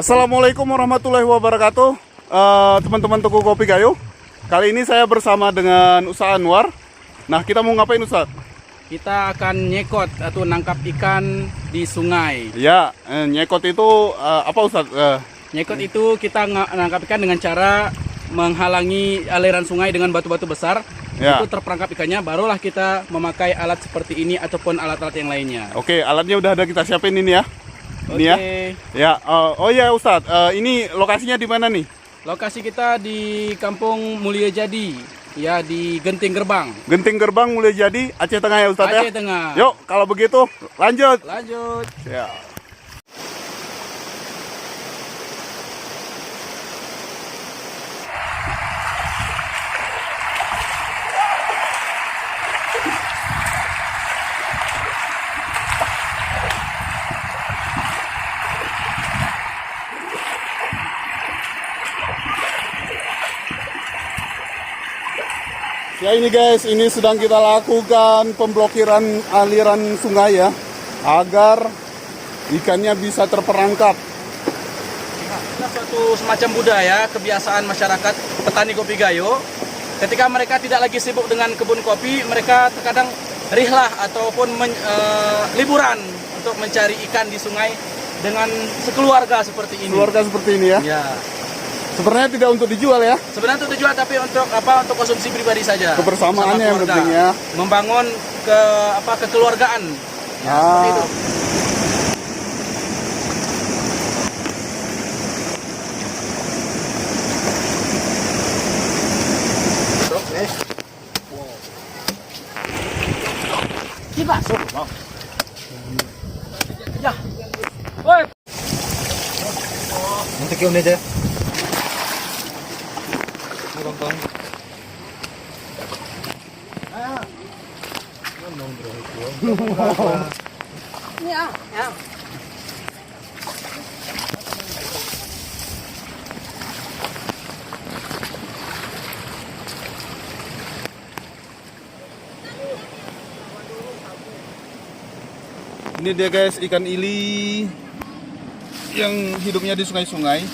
Assalamualaikum warahmatullahi wabarakatuh, teman-teman toko kopi Gayo. Kali ini saya bersama dengan Ustaz Anwar. Nah, kita mau ngapain, Ustaz? Kita akan nyekot atau nangkap ikan di sungai. Ya, nyekot itu apa, Ustaz? Nyekot itu kita nangkap ikan dengan cara menghalangi aliran sungai dengan batu-batu besar. Ya. Itu terperangkap ikannya, barulah kita memakai alat seperti ini ataupun alat-alat yang lainnya. Oke, alatnya udah ada kita siapin ini ya. Ini ya. Ya, oh ya Ustaz, ini lokasinya di mana nih? Lokasi kita di Kampung Mulia Jadi, ya di Genting Gerbang. Genting Gerbang Mulia Jadi, Aceh Tengah ya Ustaz ya? Aceh Tengah. Yuk, kalau begitu lanjut. Lanjut. Ya. Ya ini guys, ini sedang kita lakukan pemblokiran aliran sungai ya, agar ikannya bisa terperangkap. Nah, suatu semacam budaya, kebiasaan masyarakat petani kopi Gayo. Ketika mereka tidak lagi sibuk dengan kebun kopi, mereka terkadang rihlah ataupun liburan untuk mencari ikan di sungai dengan sekeluarga seperti ini. Keluarga seperti ini ya? Ya. Sebenarnya tidak untuk dijual ya? Sebenarnya untuk dijual, tapi untuk apa? Untuk konsumsi pribadi saja. Kebersamaannya yang penting ya. Membangun kekeluargaan. Ya, seperti itu. Ya. Woi. Nanti kau ni je. Bang. Ya, ya. Ini dia guys, ikan ili yang hidupnya di sungai-sungai.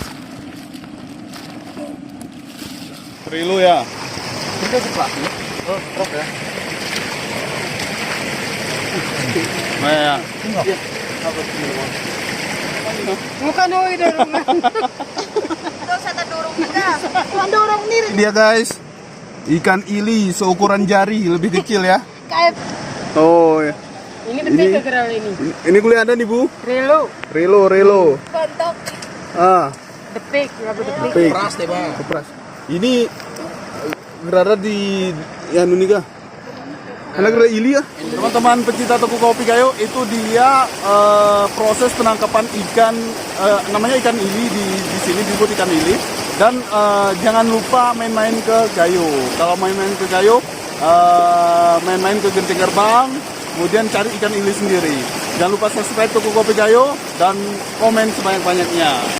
Rilo ya. Kita cepat. Oh, truk ya. Nah, ya. Bukan oi dorongan. Terus saya dorong juga. Tuan dorong diri. Dia guys, ikan ili seukuran jari, lebih kecil ya. Kayak Oh ya. ini lebih ke geral ini. Ini kuliah Anda nih Bu? Relo. Relo. Kontok. Ah, Depik, lagu depik. pik. Keras deh, Bang. Kepras. Ini berada di ya Nunika. Karena kira ili ya. Teman-teman pecinta toko kopi Gayo, itu dia proses penangkapan ikan, namanya ikan ili di sini disebut ikan ili. Dan jangan lupa main-main ke Gayo. Kalau main-main ke Gayo, main-main ke Genting Gerbang, kemudian cari ikan ili sendiri. Jangan lupa subscribe toko kopi Gayo dan komen sebanyak-banyaknya.